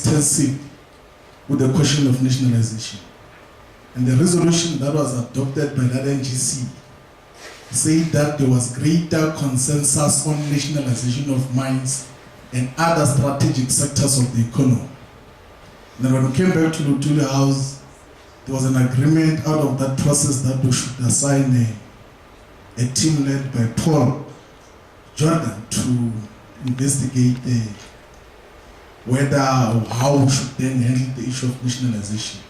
extensive with the question of nationalization. And the resolution that was adopted by that NGC said that there was greater consensus on nationalization of mines and other strategic sectors of the economy. And then when we came back to Lutuli House, there was an agreement out of that process that we should assign a team led by Paul Jordan to investigate whether or how we should then handle the issue of nationalization.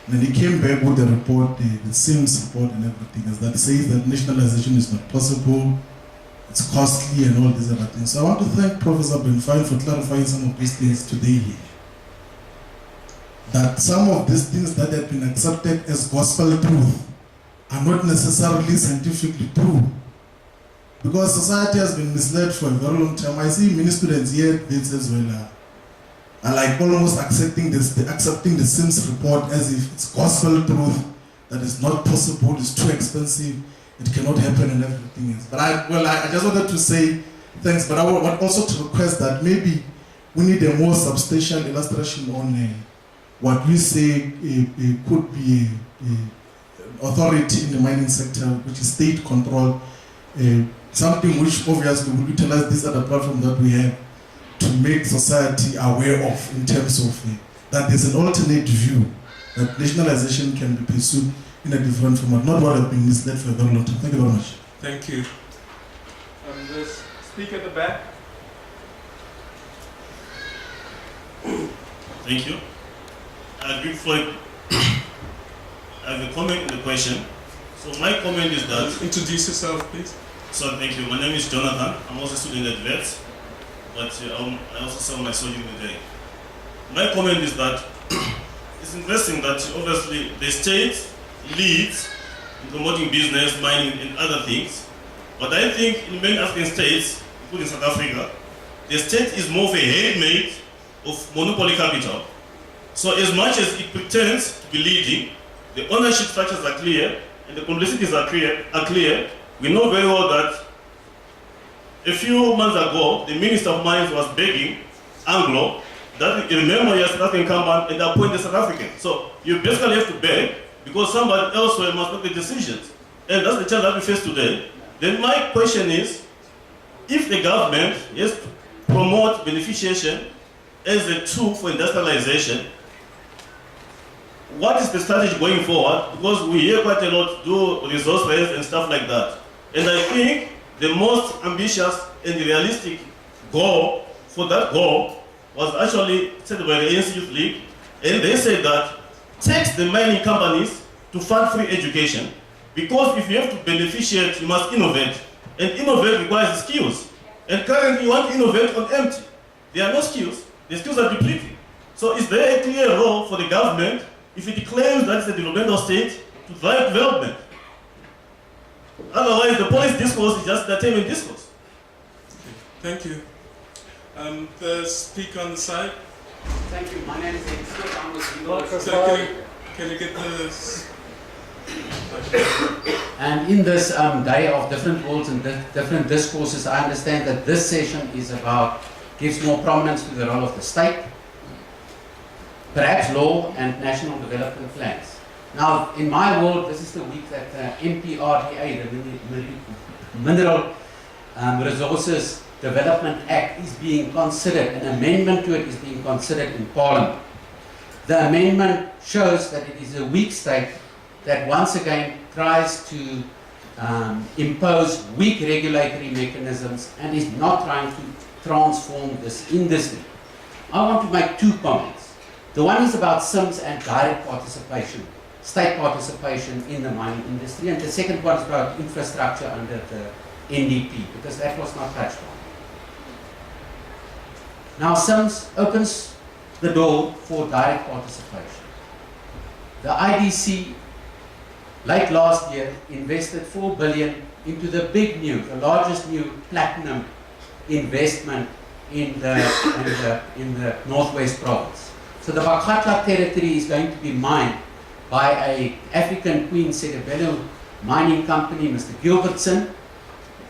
And then he came back with a report, the SIMS report and everything, as that says that nationalization is not possible, it's costly and all these other things. So I want to thank Professor Benfine for clarifying some of these things today here. That some of these things that have been accepted as gospel truth are not necessarily scientifically true. Because society has been misled for a very long time. I see many students here at Bates as well are like almost accepting the SIMS report as if it's gospel truth, that is not possible, it's too expensive, it cannot happen and everything else. But I just wanted to say thanks, but I want also to request that maybe we need a more substantial illustration on what we say could be authority in the mining sector, which is state control, something which obviously will utilize this other platform that we have to make society aware of, in terms of that there's an alternate view, that nationalization can be pursued in a different format, not what has been misled for a very long time. Thank you very much. Thank you. The speaker at the back. Thank you. Before I have a comment and a question. So my comment is that... Introduce yourself, please. So thank you. My name is Jonathan. I'm also a student at VET, but I also serve my soldier today. My comment is that it's interesting that obviously the state leads in promoting business, mining, and other things. But I think in many African states, including South Africa, the state is more of a handmaid of monopoly capital. So as much as it pretends to be leading, the ownership structures are clear and the complicities are clear. We know very well that a few months ago, the Minister of Mines was begging Anglo that remember your South African incumbent and appoint the South African. So you basically have to beg because somebody elsewhere must make the decisions. And that's the challenge that we face today. Then my question is, if the government is to promote beneficiation as a tool for industrialization, what is the strategy going forward? Because we hear quite a lot, do resource raise and stuff like that. And I think the most ambitious and realistic goal for that goal was actually set by the ANC Youth League, and they said that tax the mining companies to fund free education, because if you have to beneficiate, you must innovate, and innovate requires skills. And currently you want to innovate on empty. There are no skills, the skills are depleting. So is there a clear role for the government if it claims that it's a developmental state to drive development? Otherwise, the policy discourse is just entertainment discourse. Okay. Thank you. The speaker on the side. Thank you. My name is Edith. I'm with So can you get this? And in this day of different worlds and different discourses, I understand that this session is about, gives more prominence to the role of the state, perhaps law and national development plans. Now, in my world, this is the week that MPRDA, the Mineral Resources Development Act, is being considered. An amendment to it is being considered in Parliament. The amendment shows that it is a weak state that once again tries to impose weak regulatory mechanisms and is not trying to transform this industry. I want to make two comments. The one is about SIMS and direct participation, state participation in the mining industry, and the second one is about infrastructure under the NDP, because that was not touched on. Now SIMS opens the door for direct participation. The IDC, late last year, invested 4 billion into the the largest new platinum investment in the Northwest Province. So the Bakatla territory is going to be mined by an African Queen Cerebellum mining company, Mr. Gilbertson,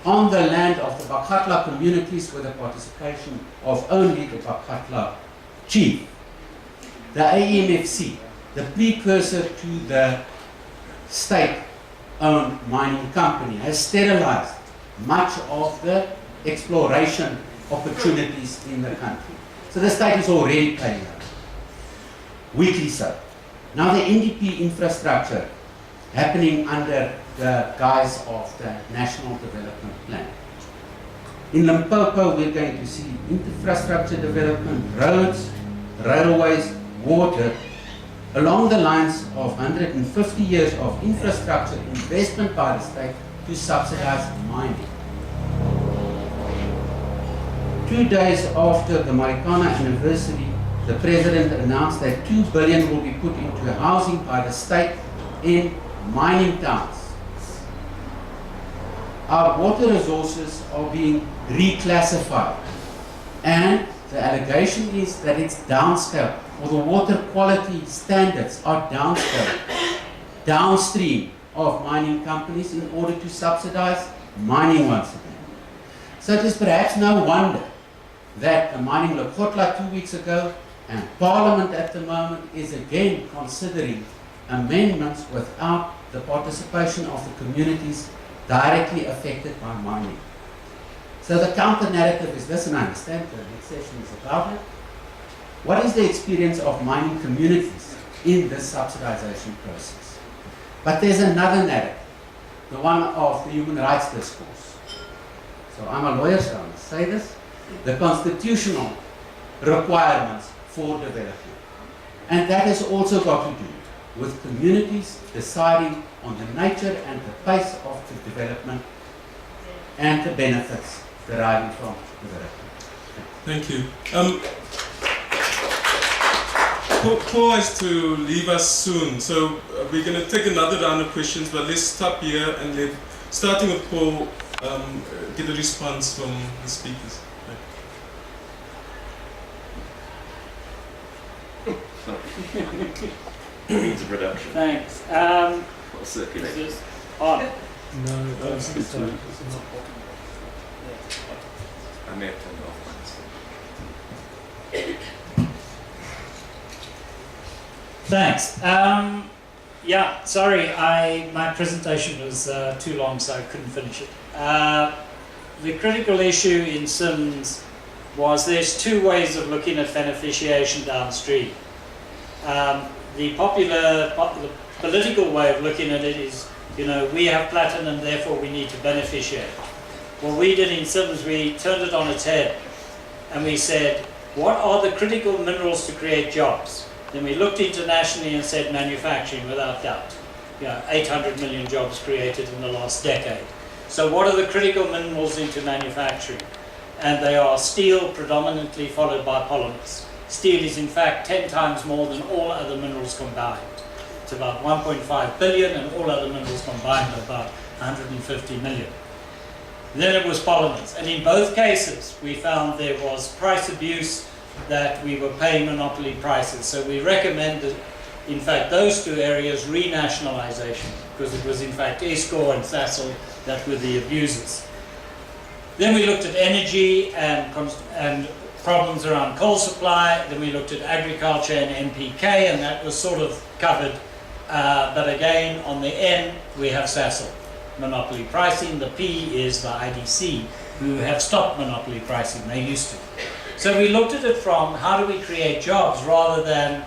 on the land of the Bakatla communities with the participation of only the Bakatla chief. the AMFC, the precursor to the state-owned mining company, has sterilized much of the exploration opportunities in the country. So the state is already paying up, weakly so. Now the NDP infrastructure happening under the guise of the National Development Plan. In Limpopo, we're going to see infrastructure development, roads, railways, water, along the lines of 150 years of infrastructure investment by the state to subsidize mining. 2 days after the Marikana anniversary, the President announced that 2 billion will be put into housing by the state in mining towns. Our water resources are being reclassified, and the allegation is that it's downscale, or the water quality standards are downscale, downstream of mining companies in order to subsidize mining once again. So it is perhaps no wonder that the mining Lekgotla 2 weeks ago and Parliament at the moment is again considering amendments without the participation of the communities directly affected by mining. So the counter-narrative is this, and I understand the next session is about it. What is the experience of mining communities in this subsidization process? But there's another narrative, the one of the human rights discourse. So I'm a lawyer, so I must say this. The constitutional requirements for development. And that has also got to do with communities deciding on the nature and the pace of the development and the benefits deriving from development. Thank you. Paul has to leave us soon, so we're going to take another round of questions, but let's stop here and starting with Paul, get a response from the speakers. Means of production. Thanks. Or circulate. Is this on? No, that's good too. I may have turned it off. Thanks. Yeah, sorry, my presentation was too long, so I couldn't finish it. The critical issue in Sims was there's two ways of looking at beneficiation downstream. The political way of looking at it is, you know, we have platinum, therefore we need to beneficiate. What we did in Sims, we turned it on its head and we said, what are the critical minerals to create jobs? Then we looked internationally and said manufacturing, without doubt. You know, 800 million jobs created in the last decade. So what are the critical minerals into manufacturing? And they are steel predominantly, followed by polymers. Steel is in fact 10 times more than all other minerals combined. It's about 1.5 billion, and all other minerals combined are about 150 million. Then it was polymers, and in both cases we found there was price abuse, that we were paying monopoly prices. So we recommended, in fact, those two areas renationalization, because it was in fact ESCO and SASL that were the abusers. Then we looked at energy and problems around coal supply. Then we looked at agriculture and NPK, and that was sort of covered. But again, on the N, we have SASL, monopoly pricing. The P is the IDC, who have stopped monopoly pricing. They used to. So we looked at it from how do we create jobs rather than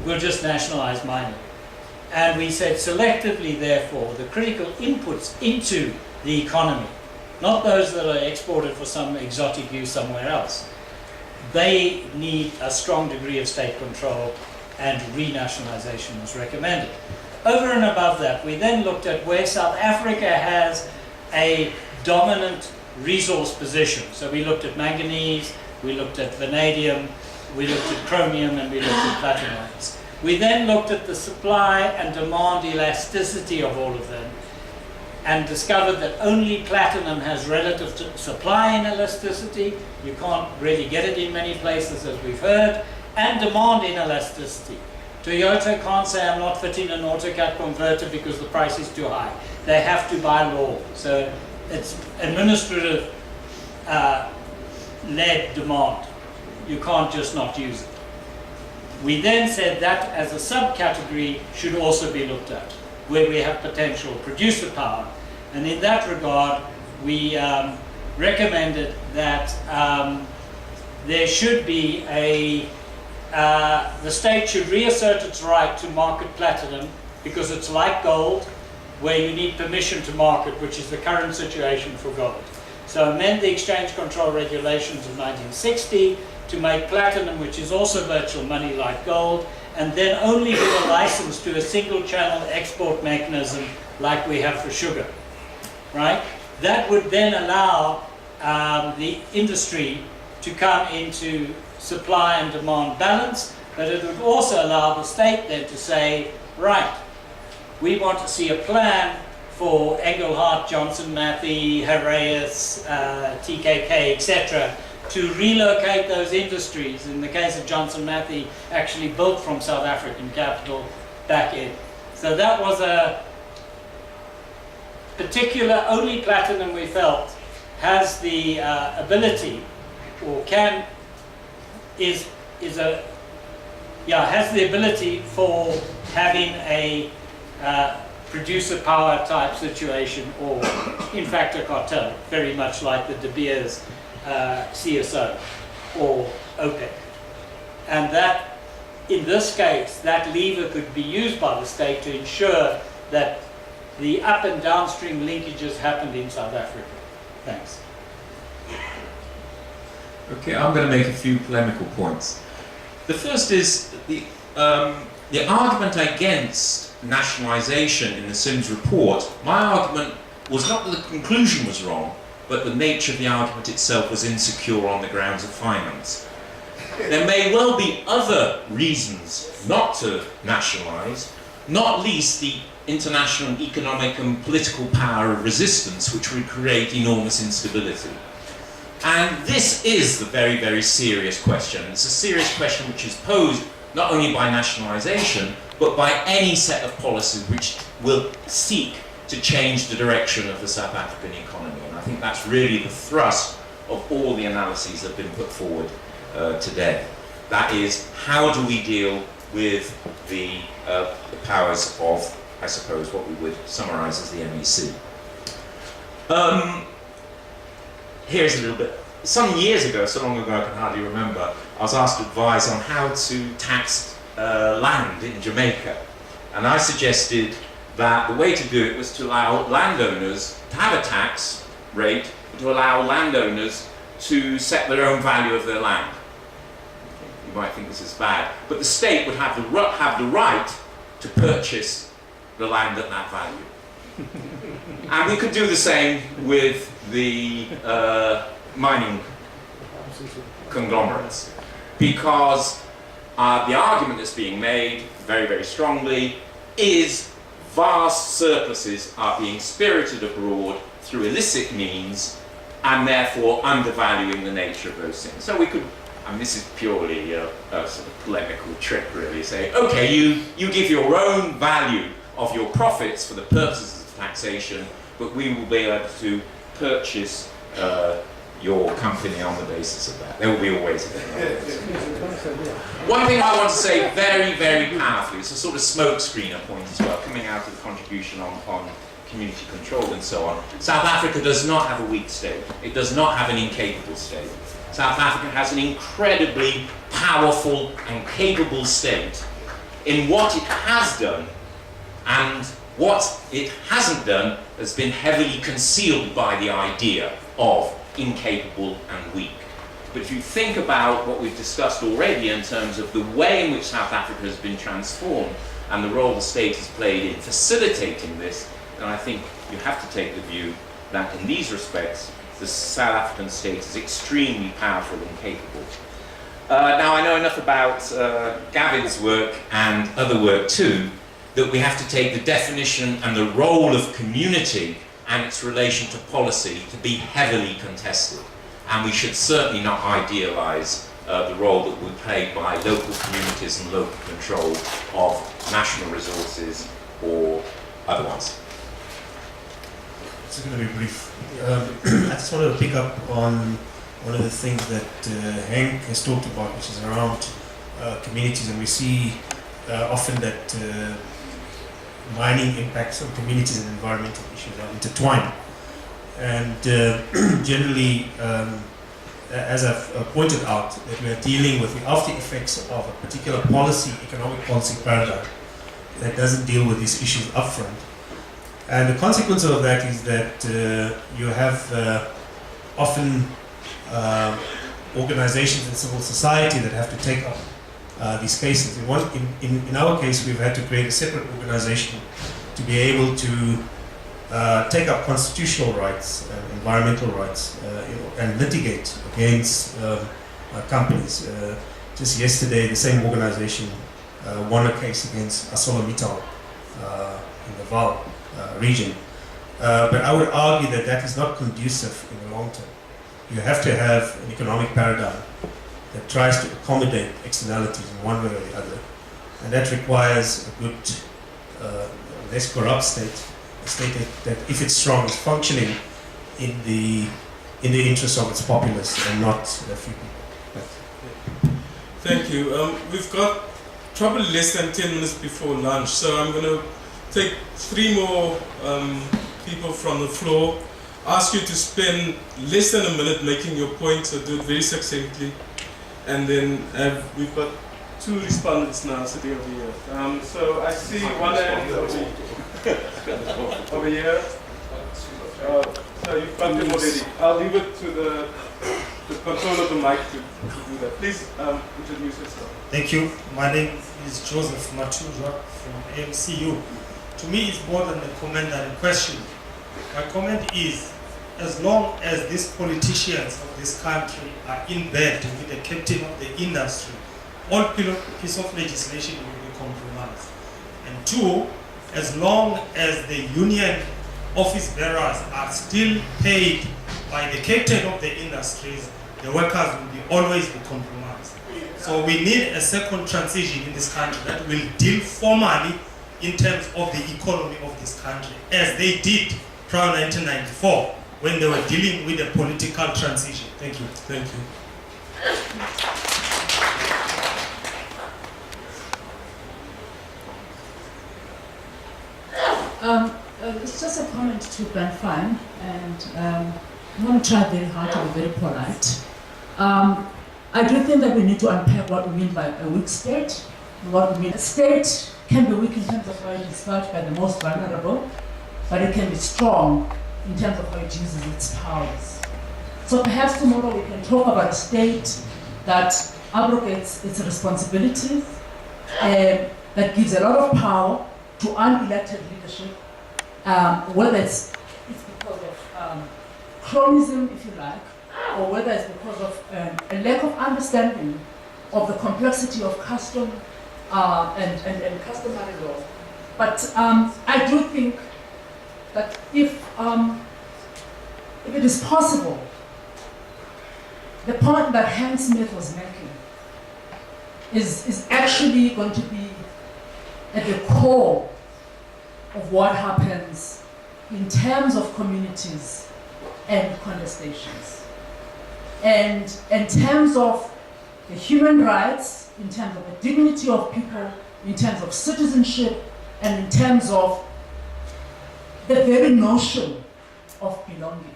we'll just nationalize mining. And we said selectively, therefore, the critical inputs into the economy, not those that are exported for some exotic use somewhere else, they need a strong degree of state control, and renationalization was recommended. Over and above that, we then looked at where South Africa has a dominant resource position. So we looked at manganese, we looked at vanadium, we looked at chromium, and we looked at platinoids. We then looked at the supply and demand elasticity of all of them, and discovered that only platinum has relative supply inelasticity. You can't really get it in many places, as we've heard, and demand inelasticity. Toyota can't say, I'm not fitting an AutoCAD converter because the price is too high. They have to by law. So it's administrative led demand. You can't just not use it. We then said that as a subcategory should also be looked at, where we have potential producer power. And in that regard, we recommended that there should be the state should reassert its right to market platinum, because it's like gold, where you need permission to market, which is the current situation for gold. So amend the exchange control regulations of 1960 to make platinum, which is also virtual money like gold, and then only give a license to a single channel export mechanism like we have for sugar, right? That would then allow the industry to come into supply and demand balance, but it would also allow the state then to say, right, we want to see a plan for Engelhart, Johnson Matthey, Heraeus, TKK, etc., to relocate those industries. In the case of Johnson Matthey, actually built from South African capital back in. So that was a particular, only platinum we felt has the ability, or has the ability for having a producer power type situation, or in fact a cartel, very much like the De Beers CSO or OPEC. And that, in this case, that lever could be used by the state to ensure that the up and downstream linkages happened in South Africa. Thanks. Okay, I'm going to make a few polemical points. The first is the argument against nationalisation in the Sims report. My argument was not that the conclusion was wrong, but the nature of the argument itself was insecure on the grounds of finance. There may well be other reasons not to nationalise, not least the international economic and political power of resistance, which would create enormous instability. And this is the very, very serious question. It's a serious question which is posed not only by nationalisation, but by any set of policies which will seek to change the direction of the South African economy. And I think that's really the thrust of all the analyses that have been put forward today. That is, how do we deal with the powers of, I suppose, what we would summarise as the MEC. Here's a little bit. Some years ago, so long ago I can hardly remember, I was asked to advise on how to tax land in Jamaica. And I suggested that the way to do it was to allow landowners to have a tax rate, to allow landowners to set their own value of their land. You might think this is bad, but the state would have the right to purchase the land at that value. And we could do the same with the mining conglomerates, because the argument that's being made very, very strongly is vast surpluses are being spirited abroad through illicit means, and therefore undervaluing the nature of those things. So we could, and this is purely a sort of polemical trick really, say, okay, you give your own value of your profits for the purposes of taxation, but we will be able to purchase your company on the basis of that. There will be a way to do that. One thing I want to say very, very powerfully, it's a sort of smoke screener point as well, coming out of the contribution on community control and so on. South Africa does not have a weak state. It does not have an incapable state. South Africa has an incredibly powerful and capable state in what it has done, and what it hasn't done has been heavily concealed by the idea of incapable and weak. But if you think about what we've discussed already in terms of the way in which South Africa has been transformed and the role the state has played in facilitating this, then I think you have to take the view that in these respects the South African state is extremely powerful and capable. Now I know enough about Gavin's work and other work too, that we have to take the definition and the role of community and its relation to policy to be heavily contested. And we should certainly not idealise the role that will be played by local communities and local control of national resources or otherwise. It's going to be brief. I just wanted to pick up on one of the things that Henk has talked about, which is around communities, and we see often that mining impacts on communities and environmental issues are intertwined. And generally, as I've pointed out, that we are dealing with the after effects of a particular policy, economic policy paradigm that doesn't deal with these issues upfront. And the consequence of that is that you have often organizations in civil society that have to take up these cases. In our case, we've had to create a separate organization to be able to take up constitutional rights, environmental rights, and litigate against companies. Just yesterday, the same organization won a case against ArcelorMittal in the Vaal region. But I would argue that that is not conducive in the long term. You have to have an economic paradigm that tries to accommodate externalities in one way or the other. And that requires a good, less corrupt state, a state that if it's strong, is functioning in the interest of its populace and not the few people. Thank you. We've got probably less than 10 minutes before lunch, so I'm going to take 3 more people from the floor. Ask you to spend less than a minute making your point, so do it very succinctly. And then we've got 2 respondents now sitting over here. So I see one hand over here. So you've got them already. I'll leave it to the control of the mic to do that. Please introduce yourself. Thank you. My name is Joseph Matuja from AMCU. To me, it's more than a comment than a question. My comment is, as long as these politicians of this country are in bed with the captain of the industry, all piece of legislation will be compromised. And 2, as long as the union office bearers are still paid by the captain of the industries, the workers will always be compromised. So we need a second transition in this country that will deal formally in terms of the economy of this country, as they did prior to 1994 when they were dealing with a political transition. Thank you. Thank you. It's just a comment to Ben Fine, and I'm going to try very hard to be very polite. I do think that we need to unpack what we mean by a weak state, and what we mean. A state can be weak in terms of how it is felt by the most vulnerable, but it can be strong in terms of how it uses its powers. So perhaps tomorrow we can talk about a state that abrogates its responsibilities, that gives a lot of power to unelected leadership, whether it's because of chronism, if you like, or whether it's because of a lack of understanding of the complexity of custom and customary law. But I do think that if it is possible, the point that Hans Smith was making is actually going to be at the core of what happens in terms of communities and contestations. And in terms of the human rights, in terms of the dignity of people, in terms of citizenship, and in terms of the very notion of belonging.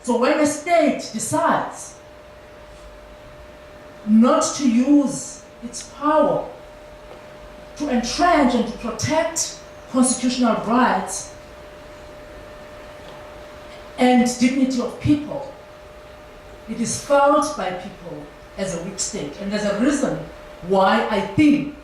So when a state decides not to use its power to entrench and to protect constitutional rights and dignity of people, it is felt by people as a weak state. And there's a reason why I think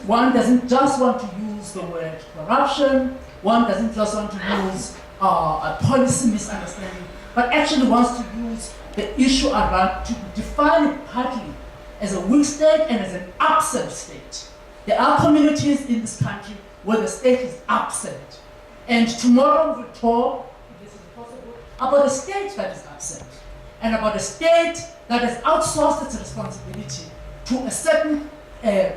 one doesn't just want to use the word corruption, one doesn't just want to use a policy misunderstanding, but actually wants to use the issue around to define it partly as a weak state and as an absent state. There are communities in this country where the state is absent. And tomorrow we'll talk, if this is possible, about a state that is absent and about a state that has outsourced its responsibility to a certain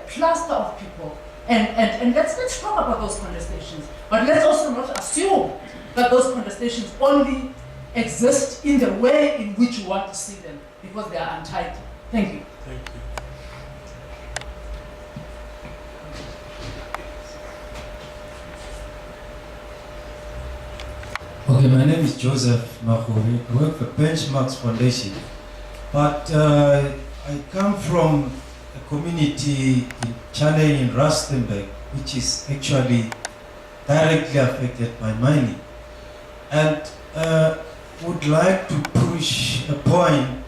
cluster of people. And let's talk about those contestations. But let's also not assume that those contestations only exist in the way in which you want to see them, because they are untitled. Thank you. Thank you. my name is Joseph Mahuri. I work for Benchmarks Foundation. But I come from a community in Channel in Rustenburg, which is actually directly affected by mining. And would like to push a point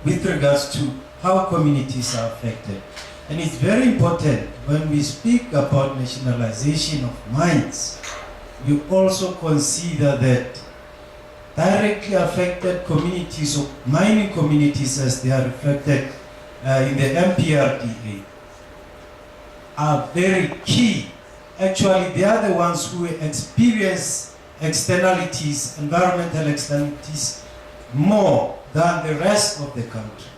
with regards to how communities are affected. And it's very important when we speak about nationalization of mines, you also consider that directly affected communities or mining communities as they are reflected in the MPRDA are very key. Actually, they are the ones who experience externalities, environmental externalities, more than the rest of the country.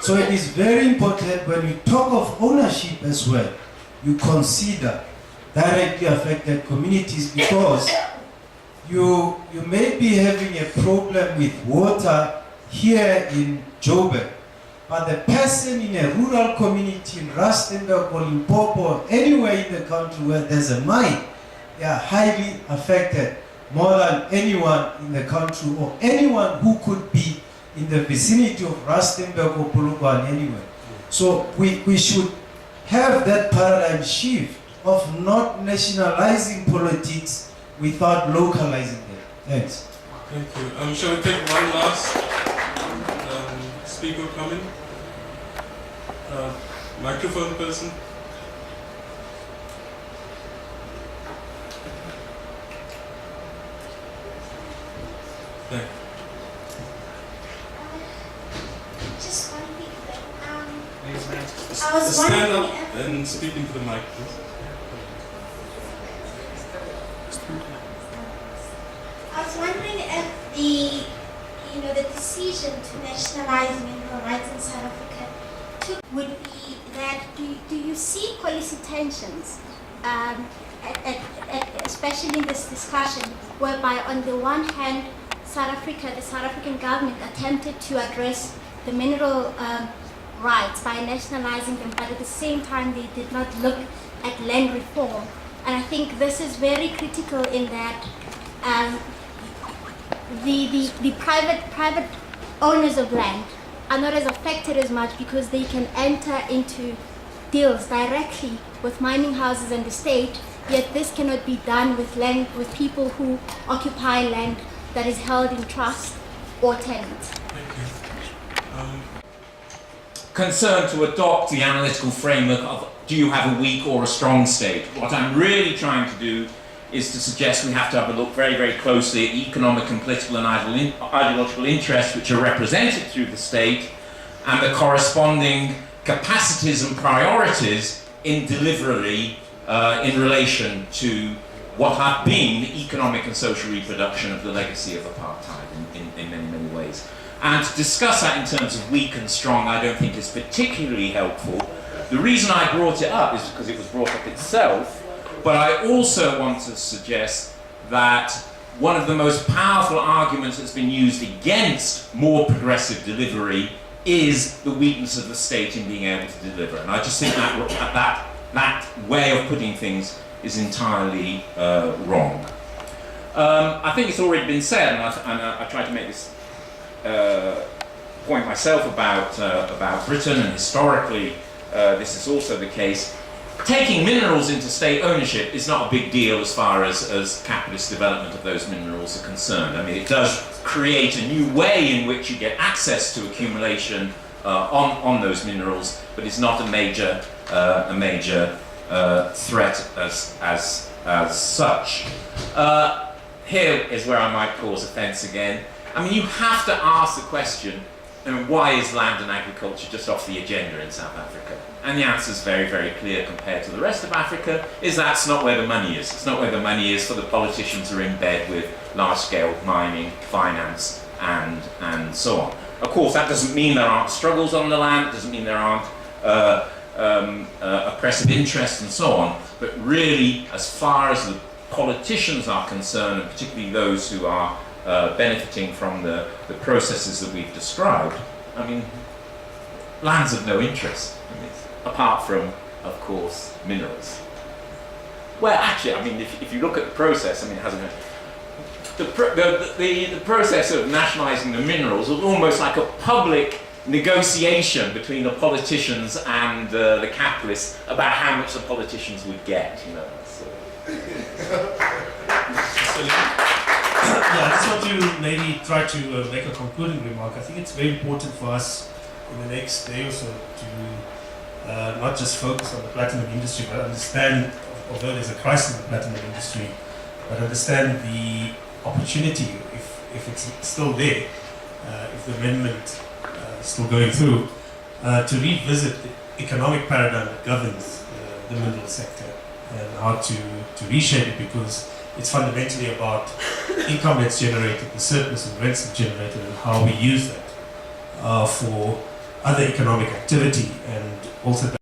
So it is very important when you talk of ownership as well, you consider directly affected communities, because you may be having a problem with water here in Joburg, but the person in a rural community in Rustenburg or Limpopo or anywhere in the country where there's a mine, they are highly affected more than anyone in the country or anyone who could be in the vicinity of Rustenburg or Polokwane anywhere. So we should have that paradigm shift of not nationalizing politics without localizing them. Thanks. Thank you. Shall we take one last speaker comment? Microphone person. There. Just one thing. I was stand up and speak into the mic, please. I was wondering if the decision to nationalize mineral rights in South Africa would be that do you see policy tensions, especially in this discussion, whereby on the one hand, the South African government attempted to address the mineral rights by nationalizing them, but at the same time they did not look at land reform. And I think this is very critical in that the private owners of land are not as affected as much because they can enter into deals directly with mining houses and the state, yet this cannot be done with people who occupy land that is held in trust or tenants. Concerned to adopt the analytical framework of do you have a weak or a strong state? What I'm really trying to do is to suggest we have to have a look very, very closely at economic and political and ideological interests which are represented through the state and the corresponding capacities and priorities in delivery in relation to what have been the economic and social reproduction of the legacy of apartheid in many, many ways. And to discuss that in terms of weak and strong, I don't think is particularly helpful. The reason I brought it up is because it was brought up itself, but I also want to suggest that one of the most powerful arguments that's been used against more progressive delivery is the weakness of the state in being able to deliver. And I just think that way of putting things is entirely wrong. I think it's already been said, and I tried to make this point myself about Britain, and historically this is also the case. Taking minerals into state ownership is not a big deal as far as capitalist development of those minerals are concerned. I mean, it does create a new way in which you get access to accumulation on those minerals, but it's not a major threat as such. Here is where I might cause offence again. I mean, you have to ask the question, why is land and agriculture just off the agenda in South Africa? And the answer is very, very clear compared to the rest of Africa, is that's not where the money is. It's not where the money is for the politicians who are in bed with large-scale mining, finance, and so on. Of course, that doesn't mean there aren't struggles on the land, it doesn't mean there aren't oppressive interests and so on, but really, as far as the politicians are concerned, and particularly those who are benefiting from the processes that we've described, I mean, land's of no interest, apart from, of course, minerals. Well, actually, I mean, if you look at the process, I mean, it hasn't. the process of nationalising the minerals was almost like a public negotiation between the politicians and the capitalists about how much the politicians would get, you know. So. Yeah, I just want to maybe try to make a concluding remark. I think it's very important for us in the next day or so to not just focus on the platinum industry, but understand, although there's a crisis in the platinum industry, but understand the opportunity, if it's still there, if the amendment is still going through, to revisit the economic paradigm that governs the mineral sector and how to reshape it, because it's fundamentally about income that's generated, the surplus and rents that's generated, and how we use that for other economic activity, and also